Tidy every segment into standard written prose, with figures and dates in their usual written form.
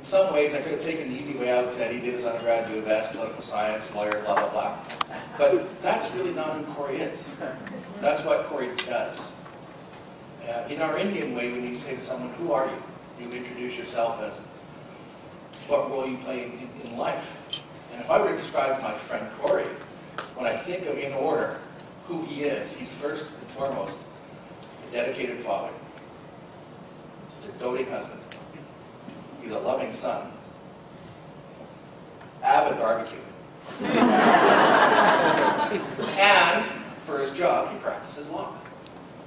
In some ways, I could have taken the easy way out and said he did his undergrad, do a vest, political science, lawyer, blah, blah, blah. But that's really not who Cory is. That's what Cory does. In our Indian way, when you say to someone, who are you? You introduce yourself as what role you play in life. And if I were to describe my friend Cory, when I think of in order who he is, he's first and foremost a dedicated father. He's a doting husband. He's a loving son. Avid barbecue. And for his job, he practices law.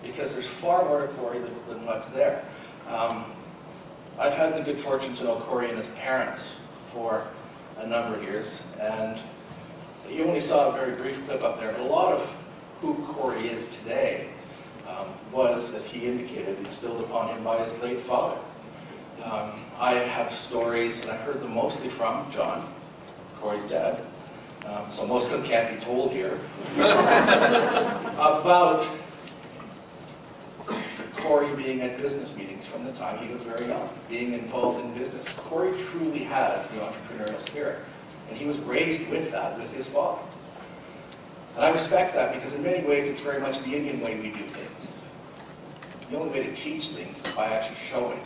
Because there's far more to Cory than what's there. I've had the good fortune to know Cory and his parents for a number of years, and you only saw a very brief clip up there, but a lot of who Cory is today was, as he indicated, instilled upon him by his late father. I have stories, and I've heard them mostly from John, Cory's dad, so most of them can't be told here, about Cory being at business meetings from the time he was very young, being involved in business. Cory truly has the entrepreneurial spirit, and he was raised with that, with his father. And I respect that because in many ways it's very much the Indian way we do things. The only way to teach things is by actually showing.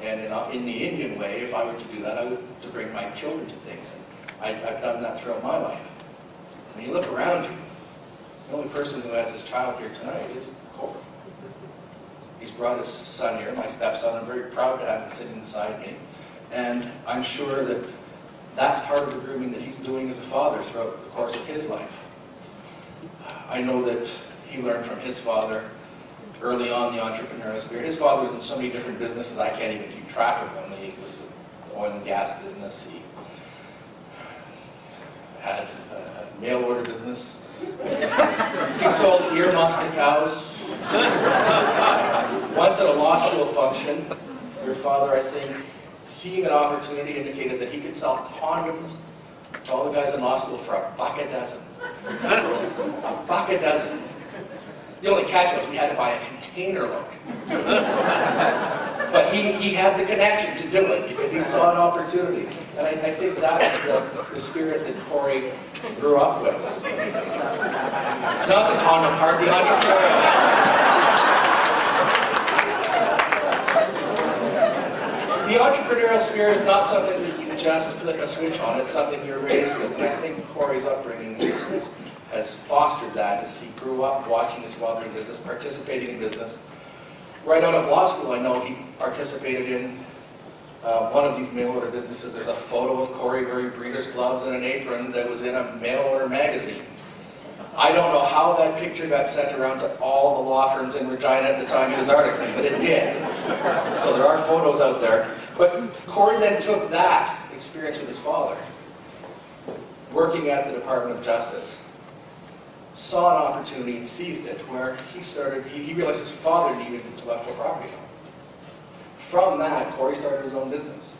And in the Indian way, if I were to do that, I would to bring my children to things. And I've done that throughout my life. When you look around you, the only person who has his child here tonight is Cory. He's brought his son here, my stepson. I'm very proud to have him sitting beside me. And I'm sure that that's part of the grooming that he's doing as a father throughout the course of his life. I know that he learned from his father early on the entrepreneurial spirit. His father was in so many different businesses, I can't even keep track of them. He was an oil and gas business. He had a mail order business. He sold earmuffs to cows. Once at a law school function, your father, I think, seeing an opportunity, indicated that he could sell condoms to all the guys in law school for $1 a dozen. $1 a dozen. The only catch was we had to buy a container load. But he had the connection to do it because he saw an opportunity. And I think that's the spirit that Cory grew up with. Not the condom part, the entrepreneurial. The entrepreneurial spirit is not something that you just flip a switch on. It's something you're raised with. And I think Cory's upbringing has fostered that as he grew up watching his father in business, participating in business. Right out of law school, I know he participated in one of these mail order businesses. There's a photo of Cory wearing breeder's gloves and an apron that was in a mail order magazine. I don't know how that picture got sent around to all the law firms in Regina at the time he was articling, but it did. So there are photos out there. But Cory then took that experience with his father, working at the Department of Justice, saw an opportunity and seized it, where he realized his father needed intellectual property. From that, Cory started his own business.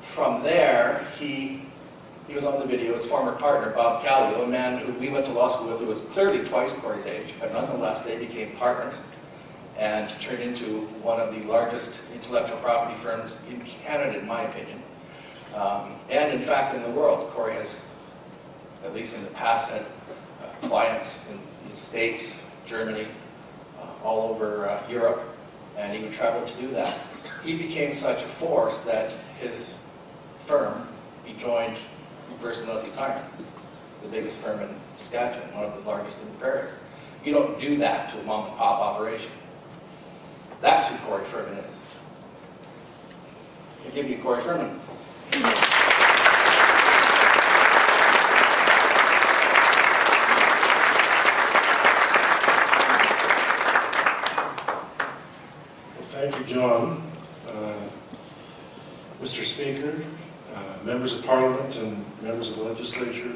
From there, he was on the video, his former partner, Bob Callio, a man who we went to law school with who was clearly twice Cory's age, but nonetheless they became partners and turned into one of the largest intellectual property firms in Canada, in my opinion. And in fact in the world. Cory has, at least in the past, had clients in the States, Germany, all over Europe, and he would travel to do that. He became such a force that his firm, he joined First and Leslie Tyner, the biggest firm in Saskatchewan, one of the largest in the prairies. You don't do that to a mom and pop operation. That's who Cory Furman is. I give you Cory Furman. Thank you, John. Mr. Speaker, members of Parliament and members of the Legislature,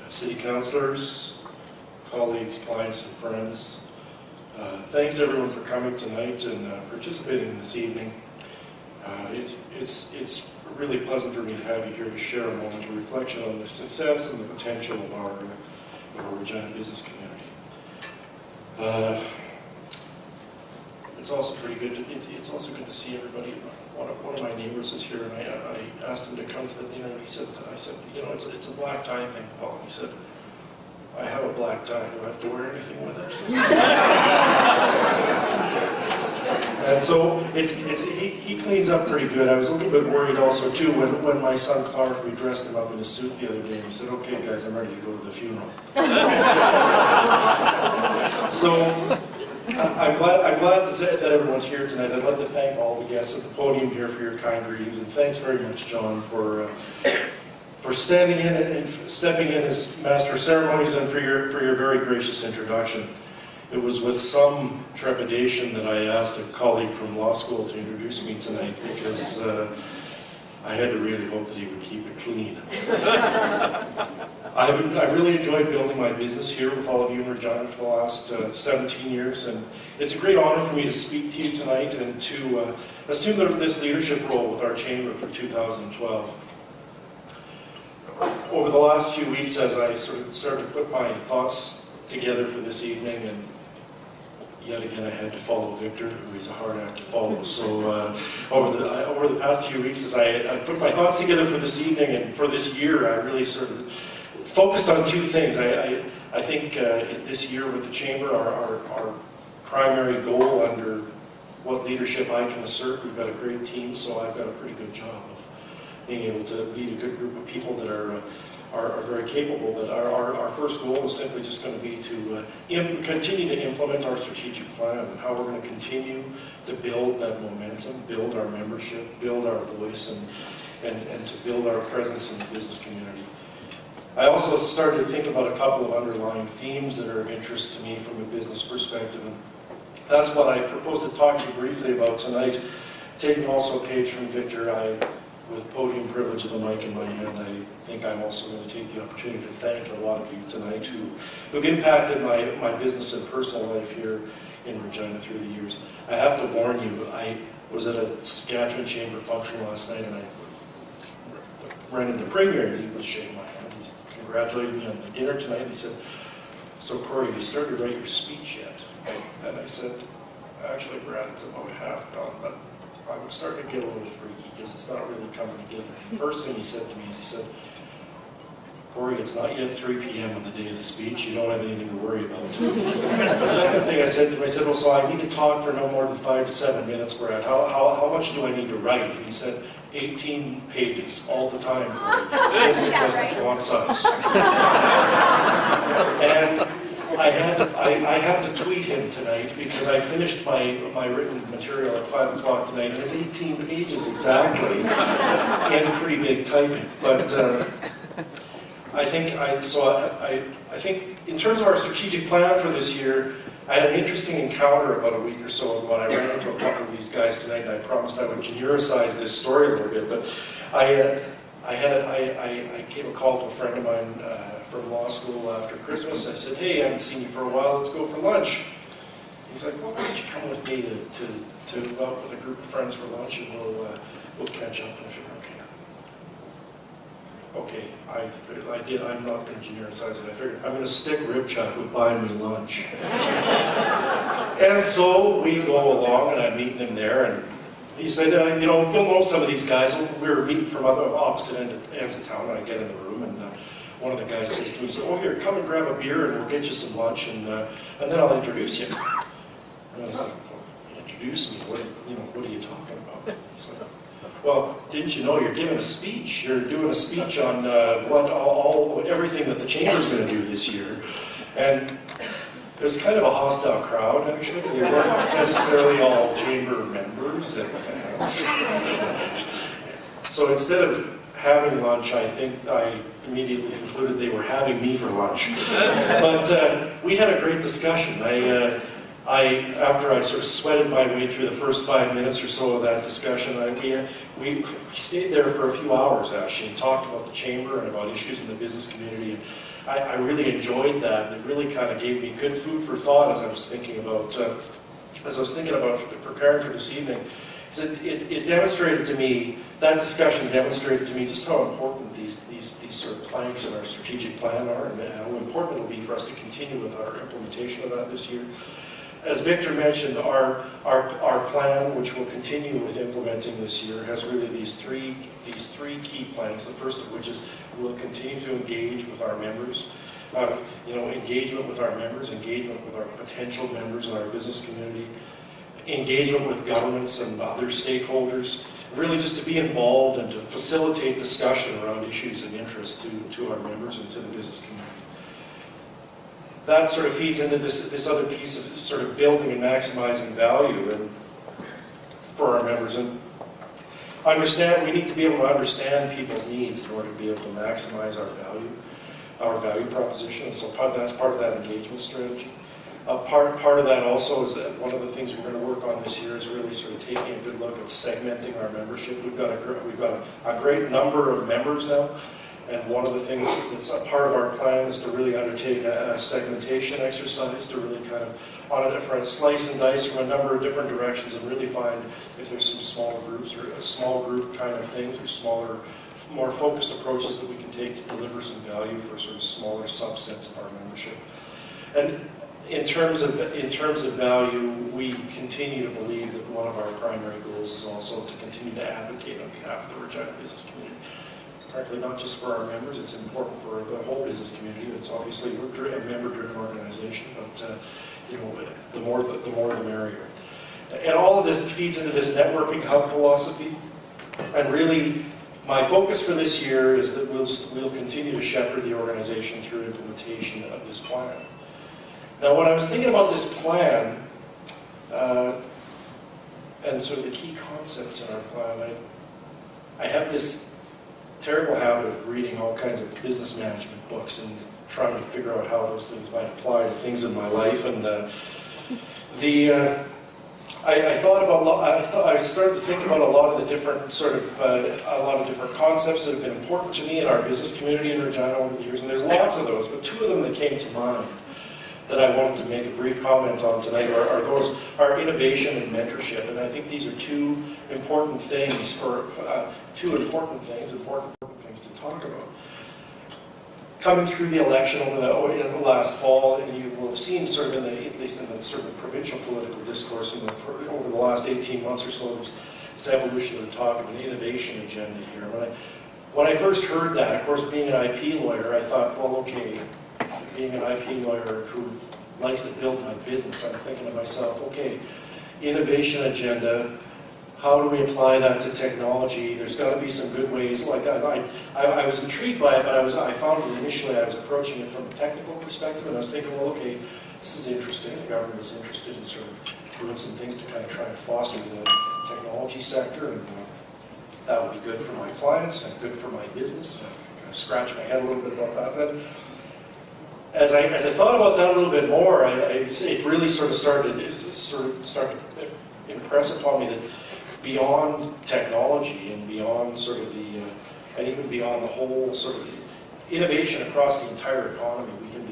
City Councillors, colleagues, clients and friends, thanks everyone for coming tonight and participating this evening. It's really pleasant for me to have you here to share a moment of reflection on the success and the potential of our Regina business community. it's also pretty good. It's also good to see everybody. One of my neighbors is here, and I asked him to come to the dinner, and I said, you know, it's a black tie thing, Paul. He said, I have a black tie. Do I have to wear anything with it? And so he cleans up pretty good. I was a little bit worried also too when my son Clark, we dressed him up in a suit the other day, and he said, "Okay, guys, I'm ready to go to the funeral." So I'm glad that everyone's here tonight. I'd like to thank all the guests at the podium here for your kind greetings, and thanks very much, John, for standing in and stepping in as Master of Ceremonies, and for your very gracious introduction. It was with some trepidation that I asked a colleague from law school to introduce me tonight, because I had to really hope that he would keep it clean. I've really enjoyed building my business here with all of you in Regina for the last 17 years, and it's a great honor for me to speak to you tonight and to assume this leadership role with our chamber for 2012. Over the last few weeks, as I sort of started to put my thoughts together for this evening, and yet again I had to follow Victor, who is a hard act to follow. So over the past few weeks, as I put my thoughts together for this evening and for this year, I really sort of focused on two things. I think this year with the Chamber, our primary goal under what leadership I can assert, we've got a great team, so I've got a pretty good job of being able to lead a good group of people that are very capable. But our first goal is simply just going to be to continue to implement our strategic plan and how we're going to continue to build that momentum, build our membership, build our voice, and to build our presence in the business community. I also started to think about a couple of underlying themes that are of interest to me from a business perspective, and that's what I propose to talk to you briefly about tonight. Taking also a page from Victor, with podium privilege of the mic in my hand, I think I'm also going to take the opportunity to thank a lot of you tonight who've impacted my business and personal life here in Regina through the years. I have to warn you, I was at a Saskatchewan Chamber function last night, and I ran into the Premier, and he was shaking my hand. He congratulated me on the dinner tonight, and he said, "So Cory, have you started to write your speech yet?" And I said, "Actually, Brad, it's about half done, but I'm starting to get a little freaky because it's not really coming together." The first thing he said to me is, he said, "Cory, it's not yet 3 p.m. on the day of the speech. You don't have anything to worry about." The second thing I said to him, I said, "Well, so I need to talk for no more than 5 to 7 minutes, Brad. How much do I need to write?" And he said, 18 pages all the time, just because the font size. And I had to tweet him tonight because I finished my written material at 5 o'clock tonight, and it's 18 pages exactly, and pretty big typing. But I think in terms of our strategic plan for this year, I had an interesting encounter about a week or so ago, and I ran into a couple of these guys tonight, and I promised I would genericize this story a little bit. But I gave a call to a friend of mine from law school after Christmas. I said, "Hey, I haven't seen you for a while, let's go for lunch." He's like, "Well, why don't you come with me to go out with a group of friends for lunch, and we'll catch up." And I figured, okay, I'm not going to genericize it. I figured I'm going to stick rib chuck with buying me lunch. And so we go along, and I'm meeting him there, and he said, you'll know some of these guys. We were meeting from opposite ends of town, and I get in the room, and one of the guys says to me, "Oh, here, come and grab a beer, and we'll get you some lunch, and then I'll introduce you." And I was like, "Well, introduce me? What are you talking about?" He's like, "Well, didn't you know you're giving a speech? You're doing a speech on everything that the Chamber's going to do this year." And it was kind of a hostile crowd, actually. They weren't necessarily all Chamber members and fans. So instead of having lunch, I think I immediately concluded they were having me for lunch. But we had a great discussion. After I sort of sweated my way through the first 5 minutes or so of that discussion, we stayed there for a few hours, actually, and talked about the Chamber and about issues in the business community. And I really enjoyed that, and it really kind of gave me good food for thought as I was thinking about preparing for this evening. It demonstrated to me, that discussion demonstrated to me just how important these sort of planks in our strategic plan are, and how important it will be for us to continue with our implementation of that this year. as Victor mentioned, our plan, which we'll continue with implementing this year, has really these three key planks. The first of which is we'll continue to engage with our members. Engagement with our members, engagement with our potential members in our business community, engagement with governments and other stakeholders, really just to be involved and to facilitate discussion around issues of interest to our members and to the business community. That sort of feeds into this other piece of sort of building and maximizing value for our members. And we need to be able to understand people's needs in order to be able to maximize our value proposition. And so that's part of that engagement strategy. Part of that also is that one of the things we're going to work on this year is really sort of taking a good look at segmenting our membership. We've got a great number of members now. And one of the things that's a part of our plan is to really undertake a segmentation exercise to really kind of, on a different slice and dice from a number of different directions and really find if there's some small groups or a small group kind of things or smaller, more focused approaches that we can take to deliver some value for sort of smaller subsets of our membership. And in terms of value, we continue to believe that one of our primary goals is also to continue to advocate on behalf of the Regina business community. Frankly, not just for our members, it's important for the whole business community. It's obviously we're a member-driven organization, but the more the merrier. And all of this feeds into this networking hub philosophy. And really, my focus for this year is that we'll continue to shepherd the organization through implementation of this plan. Now, when I was thinking about this plan and sort of the key concepts in our plan, I have this terrible habit of reading all kinds of business management books and trying to figure out how those things might apply to things in my life. And I started to think about a lot of the different concepts that have been important to me in our business community in Regina over the years. And there's lots of those, but two of them that came to mind that I wanted to make a brief comment on tonight are innovation and mentorship. And I think these are two important things important things to talk about. Coming through the election over the last fall, and you will have seen sort of at least in the sort of provincial political discourse over the last 18 months or so, there's this evolution of the talk of an innovation agenda here. When I first heard that, of course, being an IP lawyer, I thought, well, okay, being an IP lawyer who likes to build my business, I'm thinking to myself, okay, innovation agenda, how do we apply that to technology? There's got to be some good ways. Like I was intrigued by it, but I found that initially I was approaching it from a technical perspective, and I was thinking, well, okay, this is interesting. The government is interested in sort of doing some things to kind of try and foster the technology sector, and that would be good for my clients and good for my business. And I kind of scratched my head a little bit about that. Then, as I thought about that a little bit more, it really sort of started to impress upon me that beyond technology and beyond sort of and even beyond the whole sort of innovation across the entire economy, we can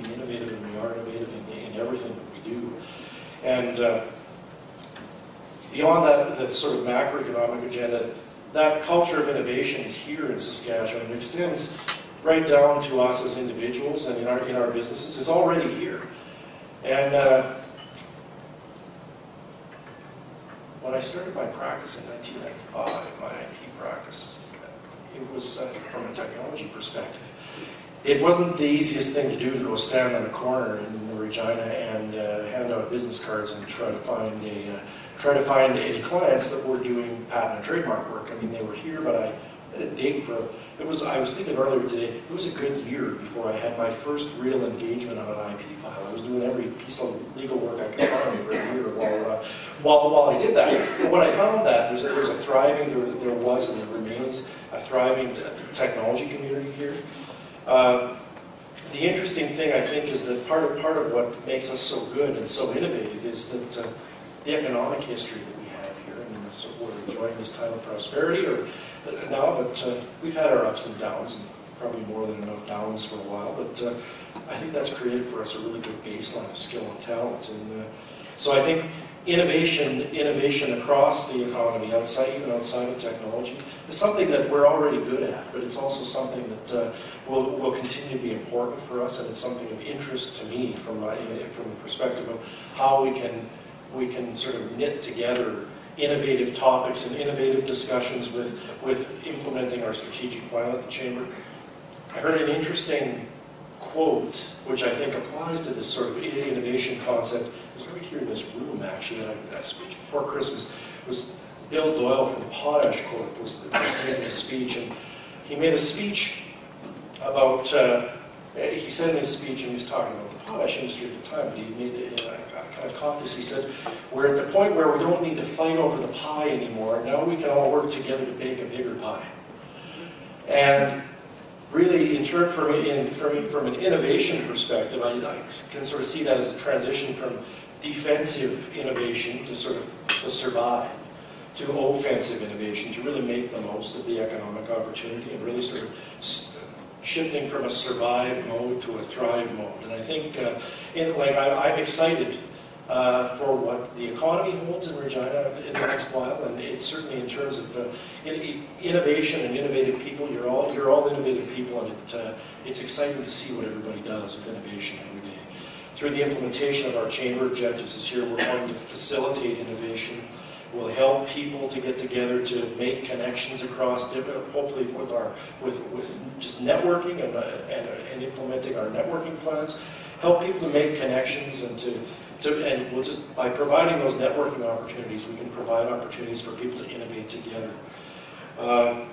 be innovative, and we are innovative in everything that we do. And beyond that, the sort of macroeconomic agenda, that culture of innovation is here in Saskatchewan. It extends right down to us as individuals and in our businesses. It's already here. And when I started my practice in 1995, my IP practice, it was from a technology perspective. It wasn't the easiest thing to do to go stand on a corner in Regina and hand out business cards and try to find any clients that were doing patent and trademark work. I mean, they were here, but I didn't date for. I was thinking earlier today. It was a good year before I had my first real engagement on an IP file. I was doing every piece of legal work I could find for a year while I did that. But when I found that there was and there remains a thriving technology community here. The interesting thing, I think, is that part of what makes us so good and so innovative is that the economic history that we have here. I mean, so we're enjoying this time of prosperity now, but we've had our ups and downs, and probably more than enough downs for a while. But I think that's created for us a really good baseline of skill and talent. And so I think innovation across the economy, even outside of technology, is something that we're already good at, but it's also something that will continue to be important for us, and it's something of interest to me from the perspective of how we can sort of knit together innovative topics and innovative discussions with implementing our strategic plan at the Chamber. I heard an interesting quote, which I think applies to this sort of innovation concept. It was right here in this room, actually, at a speech before Christmas. It was Bill Doyle from Potash Corp. was making a speech, and he made a speech about, he said in his speech, and he was talking about the potash industry at the time, but he made it, I kind of caught this, he said, we're at the point where we don't need to fight over the pie anymore. Now we can all work together to bake a bigger pie. And really, from an innovation perspective, I can sort of see that as a transition from defensive innovation to survive, to offensive innovation, to really make the most of the economic opportunity, and really sort of shifting from a survive mode to a thrive mode. And I think, I'm excited for what the economy holds in Regina in the next while, and it's certainly in terms of innovation and innovative people. You're all innovative people, and it's exciting to see what everybody does with innovation every day. Through the implementation of our Chamber objectives this year, we're going to facilitate innovation. We'll help people to get together to make connections across different, hopefully with just networking and implementing our networking plans. Help people to make connections and we'll just, by providing those networking opportunities, we can provide opportunities for people to innovate together. I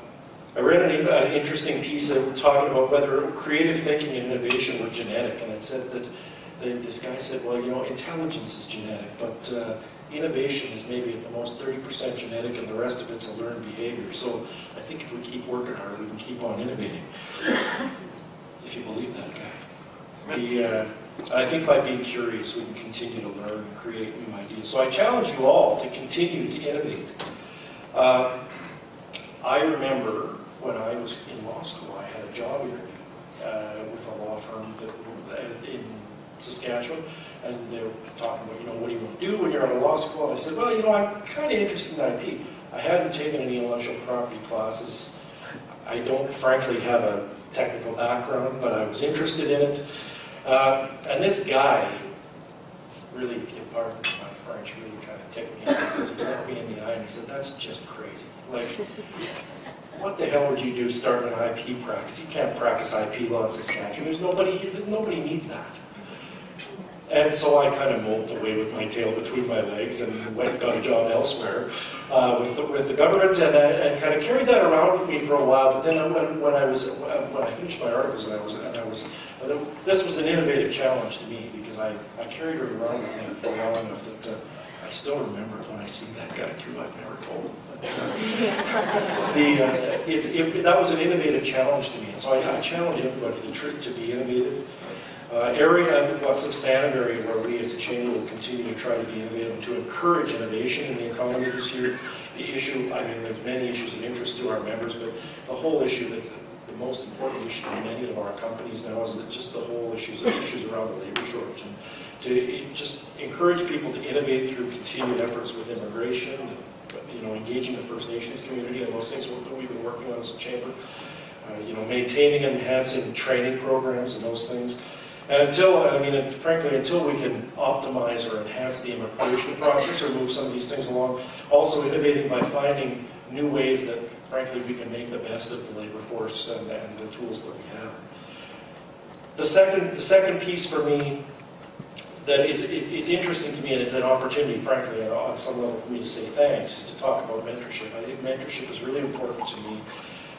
read an interesting piece talking about whether creative thinking and innovation were genetic, and it said that this guy said, well, intelligence is genetic, but innovation is maybe at the most 30% genetic, and the rest of it's a learned behavior. So I think if we keep working hard, we can keep on innovating. If you believe that guy. I think by being curious, we can continue to learn and create new ideas. So I challenge you all to continue to innovate. I remember when I was in law school, I had a job interview with a law firm in Saskatchewan, and they were talking about, what do you want to do when you're out of law school? And I said, well, I'm kind of interested in IP. I hadn't taken any intellectual property classes. I don't, frankly, have a technical background, but I was interested in it. And this guy, really, if you pardon my French, really kind of ticked me off, because he looked me in the eye and he said, that's just crazy. Like, what the hell would you do starting an IP practice? You can't practice IP law in Saskatchewan. There's nobody here, nobody needs that. And so I kind of moped away with my tail between my legs and went and got a job elsewhere with the government, and kind of carried that around with me for a while. But then when I finished my articles, this was an innovative challenge to me, because I carried it around with me for long enough that I still remember it when I see that guy too. I've never told him. But, that was an innovative challenge to me, and so I challenge everybody to be innovative. A substantive area where we as a chamber will continue to try to be innovative and to encourage innovation in the economy this year. The issue, there's many issues of interest to our members, but the whole issue that's the most important issue in many of our companies now is that just the whole issues around the labor shortage, and to just encourage people to innovate through continued efforts with immigration, and, engaging the First Nations community, and those things that we've been working on as a chamber. Maintaining and enhancing training programs and those things. And frankly, until we can optimize or enhance the immigration process or move some of these things along, also innovating by finding new ways that, frankly, we can make the best of the labor force and the tools that we have. The second piece for me that it's interesting to me, and it's an opportunity, frankly, on some level for me to say thanks, is to talk about mentorship. I think mentorship is really important to me.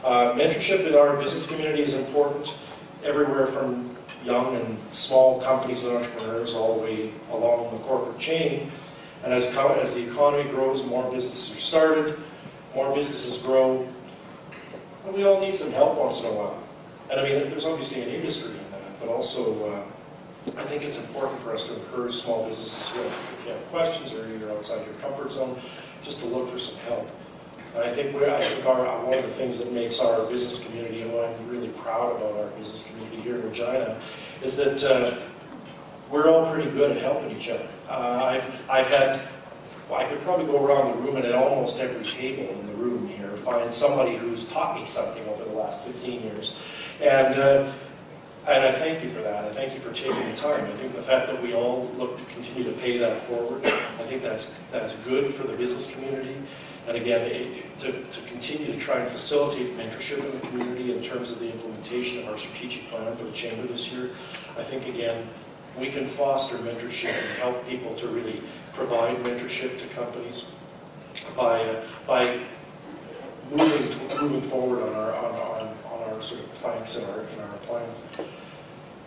Mentorship in our business community is important, everywhere from young and small companies and entrepreneurs all the way along the corporate chain. And as the economy grows, more businesses are started, more businesses grow, and we all need some help once in a while. And there's obviously an industry in that, but also I think it's important for us to encourage small businesses, if you have questions or you're outside your comfort zone, just to look for some help. And I think one of the things that makes our business community, and what I'm really proud about our business community here in Regina, is that we're all pretty good at helping each other. I've had well, I could probably go around the room and at almost every table in the room here find somebody who's taught me something over the last 15 years. And I thank you for that. I thank you for taking the time. I think the fact that we all look to continue to pay that forward, I think that's good for the business community. And again, to continue to try and facilitate mentorship in the community in terms of the implementation of our strategic plan for the Chamber this year, I think, again, we can foster mentorship and help people to really provide mentorship to companies by moving forward on our sort of planks in our plan.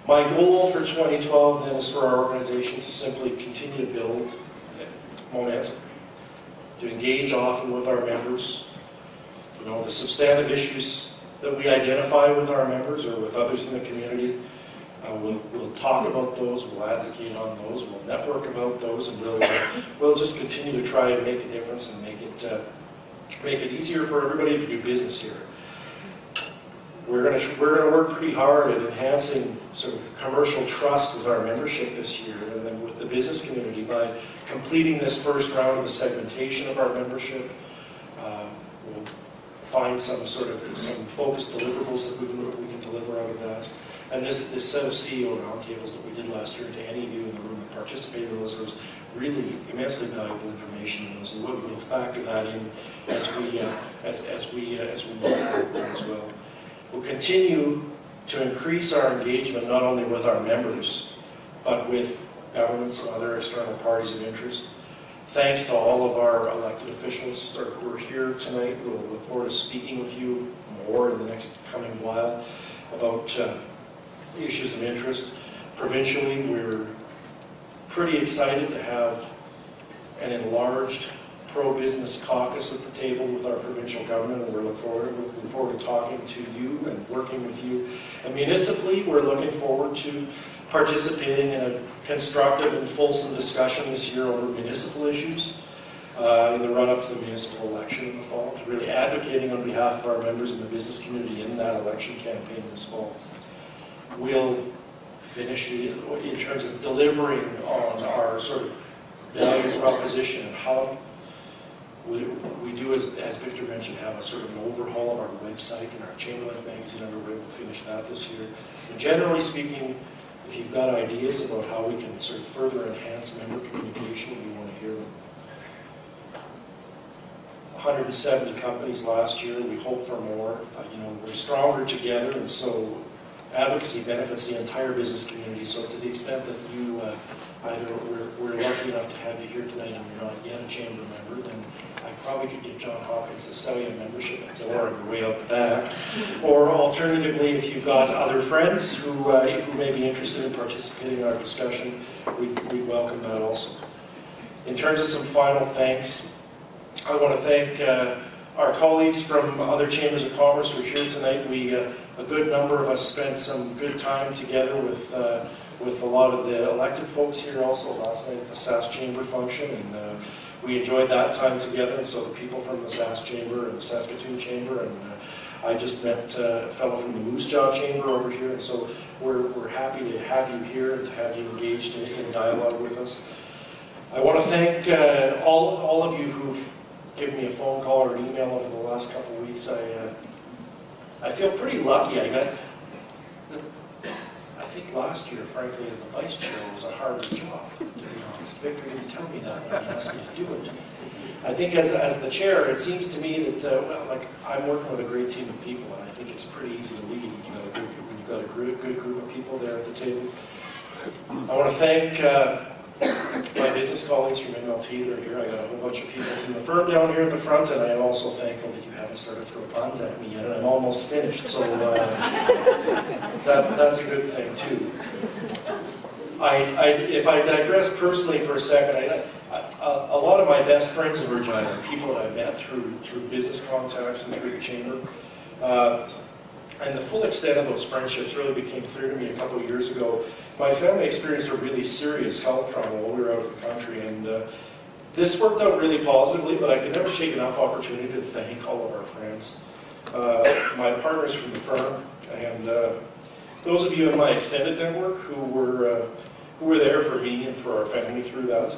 My goal for 2012 then is for our organization to simply continue to build momentum, to engage often with our members. You know, the substantive issues that we identify with our members or with others in the community, we'll talk about those, we'll advocate on those, we'll network about those, and we'll just continue to try and make a difference and make it easier for everybody to do business here. We're going to work pretty hard at enhancing sort of commercial trust with our membership this year, and then with the business community by completing this first round of the segmentation of our membership. We'll find some focused deliverables that we can deliver out of that. And this set of CEO roundtables that we did last year, to any of you in the room that participated in those, there was really immensely valuable information in those, and we'll factor that in as we move forward as well. We'll continue to increase our engagement not only with our members, but with governments and other external parties of interest. Thanks to all of our elected officials who are here tonight. We'll look forward to speaking with you more in the next coming while about issues of interest. Provincially, we're pretty excited to have an enlarged pro-business caucus at the table with our provincial government, and we're looking forward to talking to you and working with you. And municipally, we're looking forward to participating in a constructive and fulsome discussion this year over municipal issues in the run-up to the municipal election in the fall, to really advocating on behalf of our members in the business community in that election campaign this fall. We'll finish in terms of delivering on our sort of value proposition and how we do, as Victor mentioned, have a sort of an overhaul of our website and our Chamberlain magazine underway. We'll finish that this year. And generally speaking, if you've got ideas about how we can sort of further enhance member communication, we want to hear them. 170 companies last year. We hope for more. We're stronger together, and so advocacy benefits the entire business community. So to the extent that you either we're lucky enough to have you here tonight and you're not yet a chamber member, then I probably could get John Hopkins to sell you a membership at the door on your way out the back. Or alternatively, if you've got other friends who may be interested in participating in our discussion, we'd welcome that also. In terms of some final thanks, I want to thank our colleagues from other chambers of commerce who are here tonight. A good number of us spent some good time together with a lot of the elected folks here also last night at the SAS Chamber function, and we enjoyed that time together. And so the people from the SAS Chamber and the Saskatoon Chamber, and I just met a fellow from the Moose Jaw Chamber over here, and so we're happy to have you here and to have you engaged in dialogue with us. I want to thank all of you who've given me a phone call or an email over the last couple of weeks. I feel pretty lucky. I think last year, frankly, as the vice chair, was a harder job, to be honest. Victor didn't tell me that when he asked me to do it. I think as the chair, it seems to me that I'm working with a great team of people, and I think it's pretty easy to lead when you've got a good group of people there at the table. I want to thank my business colleagues from MLT that are here. I got a whole bunch of people from the firm down here at the front, and I am also thankful that you haven't started throwing puns at me yet, and I'm almost finished, so that's a good thing too. If I digress personally for a second, a lot of my best friends in Regina are people that I've met through business contacts and through the chamber. And the full extent of those friendships really became clear to me a couple of years ago. My family experienced a really serious health trouble while we were out of the country, and this worked out really positively, but I could never take enough opportunity to thank all of our friends. My partners from the firm, and those of you in my extended network who were there for me and for our family through that.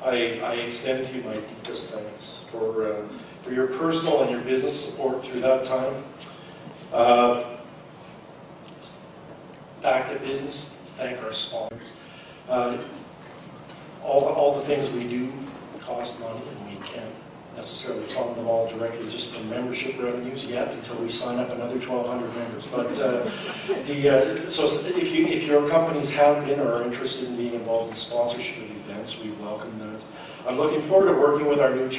I extend to you my deepest thanks for your personal and your business support through that time. Back to business, thank our sponsors. All the things we do cost money, and we can't necessarily fund them all directly just from membership revenues yet until we sign up another 1,200 members. But so if your companies have been or are interested in being involved in sponsorship of events, we welcome that. I'm looking forward to working with our new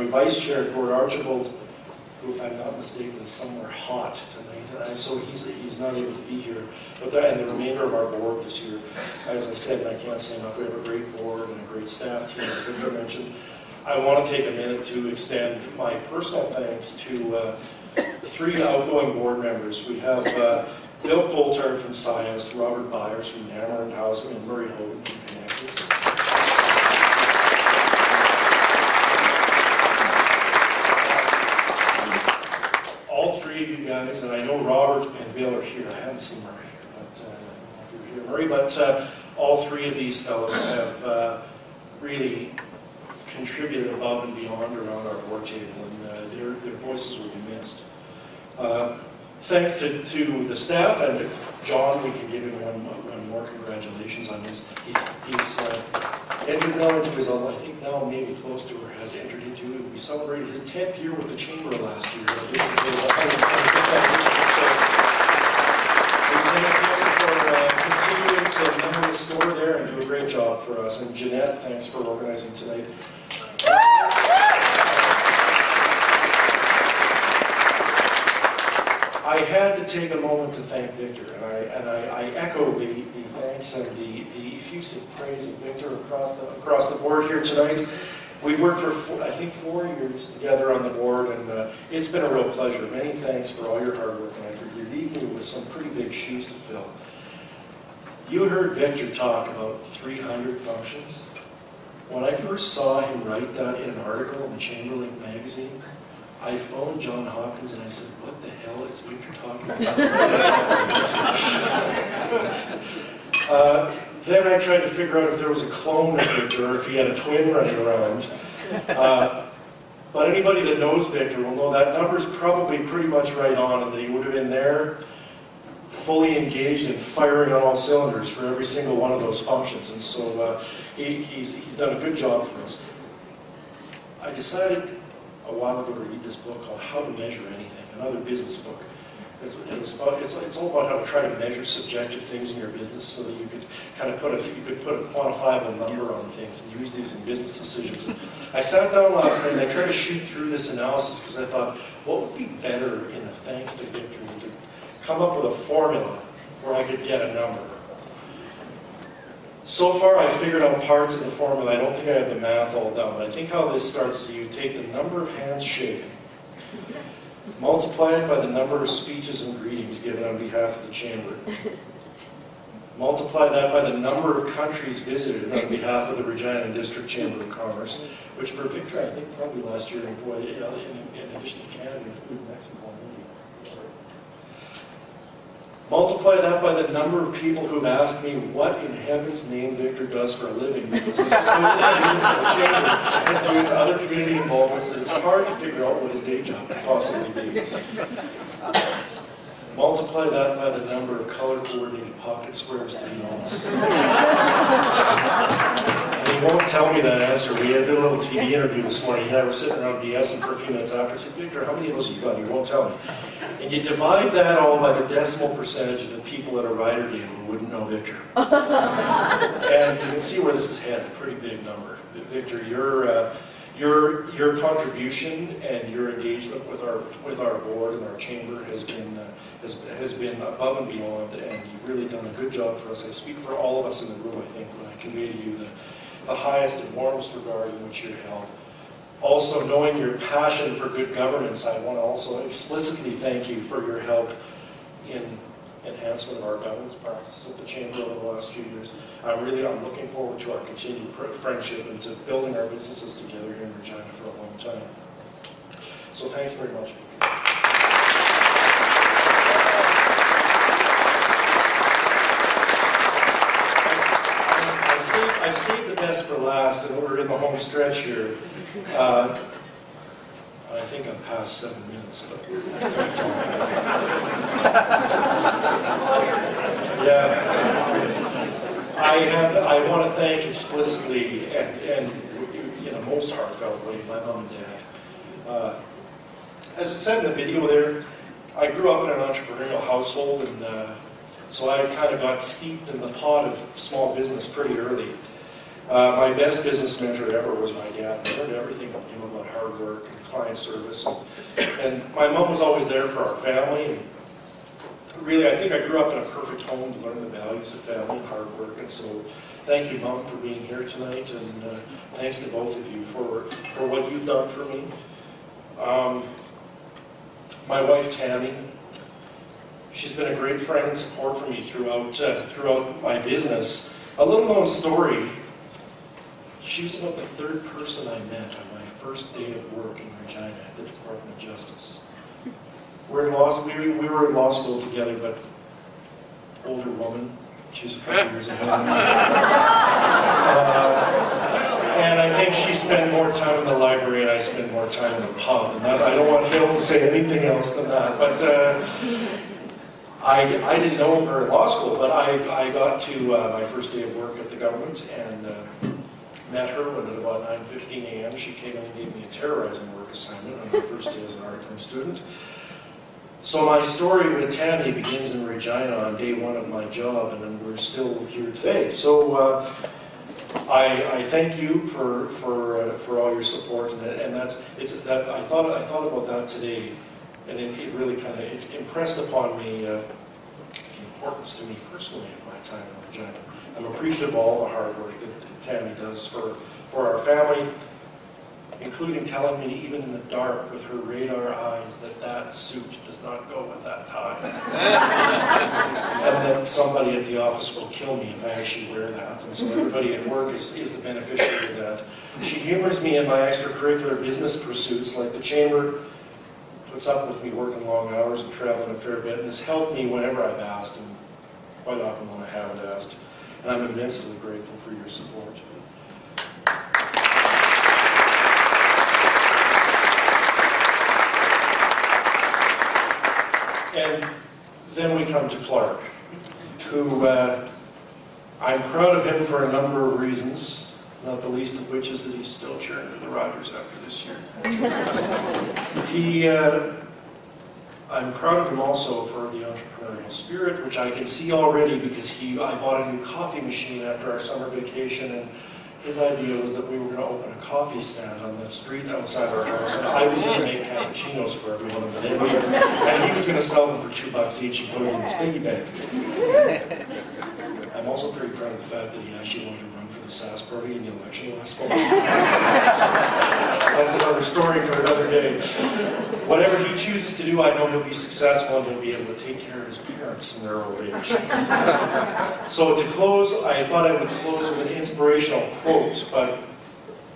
vice chair, Cory Archibald, who, if I'm not mistaken, is somewhere hot tonight, and so he's not able to be here. But and the remainder of our board this year, as I said, and I can't say enough, we have a great board and a great staff team, as Victor mentioned. I want to take a minute to extend my personal thanks to 3 outgoing board members. We have Bill Coulthard from SciAS, Robert Byers from Hammer Housing, and Murray Hogan from Connexus. All 3 of you guys, and I know Robert and Bill are here. I haven't seen Murray here, but I don't know if you're here, Murray. But all 3 of these fellows have really contributed above and beyond around our board table, and their voices will be missed. Thanks to the staff, and John, we can give him one more congratulations on his. He's entered now into his, I think now maybe close to, or has entered into, we celebrated his 10th year with the Chamber last year. So, we thank him for continuing to run the store there and do a great job for us. And Jeanette, thanks for organizing tonight. I had to take a moment to thank Victor, and I echo the thanks and the effusive praise of Victor across the board here tonight. We've worked for, I think, 4 years together on the board, and it's been a real pleasure. Many thanks for all your hard work, and I think you leave me with some pretty big shoes to fill. You heard Victor talk about 300 functions. When I first saw him write that in an article in the Chamberlain magazine, I phoned John Hopkins and I said, "What the hell is Victor talking about?" Then I tried to figure out if there was a clone of Victor or if he had a twin running around. But anybody that knows Victor will know that number's probably pretty much right on, and that he would have been there, fully engaged and firing on all cylinders for every single one of those functions. And so he's done a good job for us. I decided a while ago to read this book called How to Measure Anything, another business book. It's all about how to try to measure subjective things in your business, so that you could kind of put a quantifiable number on things and use these in business decisions. And I sat down last night and I tried to shoot through this analysis because I thought, what would be better in a thanks to Victor than to come up with a formula where I could get a number. So far, I figured out parts of the formula. I don't think I have the math all done, but I think how this starts is you take the number of hands shaken, multiply it by the number of speeches and greetings given on behalf of the Chamber. Multiply that by the number of countries visited on behalf of the Regina District Chamber of Commerce, which for Victor, I think probably last year employed, in addition to Canada, included Mexico and India. Multiply that by the number of people who've asked me what in heaven's name Victor does for a living, because he's so dedicated to the Chamber and doing other community involvements that it's hard to figure out what his day job could possibly be. Multiply that by the number of color-coordinated pocket squares that he owns. And he won't tell me that answer. We did a little TV interview this morning. He and I were sitting around BSing for a few minutes after. I said, "Victor, how many of those have you got?" He won't tell me. And you divide that all by the decimal percentage of the people at a rider game who wouldn't know Victor. And you can see where this is headed. Pretty big number. Victor, your contribution and your engagement with our board and our chamber has been above and beyond, and you've really done a good job for us. I speak for all of us in the room, I think, when I convey to you the highest and warmest regard in which you're held. Also, knowing your passion for good governance, I want to also explicitly thank you for your help in enhancement of our governance practices at the Chamber over the last few years. I'm looking forward to our continued friendship and to building our businesses together here in Regina for a long time. So thanks very much. I've saved the best best for last, and we're in the home stretch here. I think I'm past 7 minutes, but I want to thank explicitly and in a most heartfelt way my mom and dad. As I said in the video there, I grew up in an entrepreneurial household, and so I kind of got steeped in the pot of small business pretty early. My best business mentor ever was my dad. I learned everything from him about hard work and client service. And my mom was always there for our family. And really, I think I grew up in a perfect home to learn the values of family and hard work. And so thank you, Mom, for being here tonight. And thanks to both of you for what you've done for me. My wife, Tammy, she's been a great friend and support for me throughout my business. A little known story. She was about the third person I met on my first day of work in Regina at the Department of Justice. We were in law school together, but older woman. She was a couple years ahead of me. And I think she spent more time in the library and I spent more time in the pub. And I don't want Hill to say anything else than that. But I didn't know her in law school, but I got to my first day of work at the government and met her when at about 9:15 a.m. she came in and gave me a terrorizing work assignment on my first day as an art-time student. So my story with Tammy begins in Regina on day one of my job, and then we're still here today. So I thank you for all your support, and I thought about that today, and it really kind of impressed upon me the importance to me personally of my time in Regina. I'm appreciative of all the hard work that Tammy does for our family, including telling me even in the dark with her radar eyes that suit does not go with that tie. And that somebody at the office will kill me if I actually wear that. And so everybody at work is the beneficiary of that. She humors me in my extracurricular business pursuits, like the chamber puts up with me working long hours and traveling a fair bit, and has helped me whenever I've asked, and quite often when I haven't asked. And I'm immensely grateful for your support. And then we come to Clark, who I'm proud of him for a number of reasons, not the least of which is that he's still cheering for the Riders after this year. I'm proud of him also for the entrepreneurial spirit, which I can see already because I bought a new coffee machine after our summer vacation, and his idea was that we were going to open a coffee stand on the street outside our house, and I was going to make cappuccinos for everyone in the neighborhood, and he was going to sell them for $2 each and put them in his piggy bank. I'm also pretty proud of the fact that he actually wanted to run for the SAS party in the election last fall. That's another story for another day. Whatever he chooses to do, I know he'll be successful and he'll be able to take care of his parents in their old age. So to close, I thought I would close with an inspirational quote, but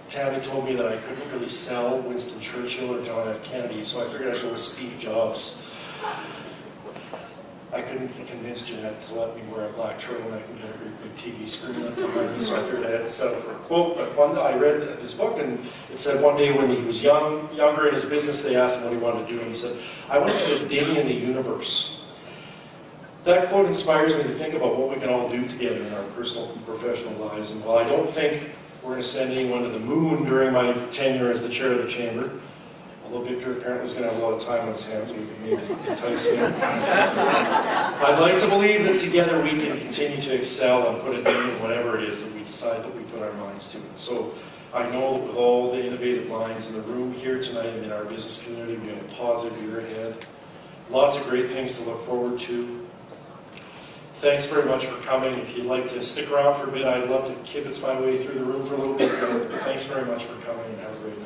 Tammy told me that I couldn't really sell Winston Churchill or John F. Kennedy, so I figured I'd go with Steve Jobs. I couldn't convince Jeanette to let me wear a black turtleneck and get a great big TV screen up behind me, so I figured I had to settle for a quote. But I read this book, and it said one day when he was younger in his business, they asked him what he wanted to do, and he said, "I want to put a ding in the universe." That quote inspires me to think about what we can all do together in our personal and professional lives. And while I don't think we're going to send anyone to the moon during my tenure as the chair of the chamber, although Victor apparently is going to have a lot of time on his hands, we can maybe entice him. I'd like to believe that together we can continue to excel and put a name in whatever it is that we decide that we put our minds to. So I know that with all the innovative minds in the room here tonight and in our business community, we have a positive year ahead. Lots of great things to look forward to. Thanks very much for coming. If you'd like to stick around for a bit, I'd love to kibitz my way through the room for a little bit. But thanks very much for coming and have a great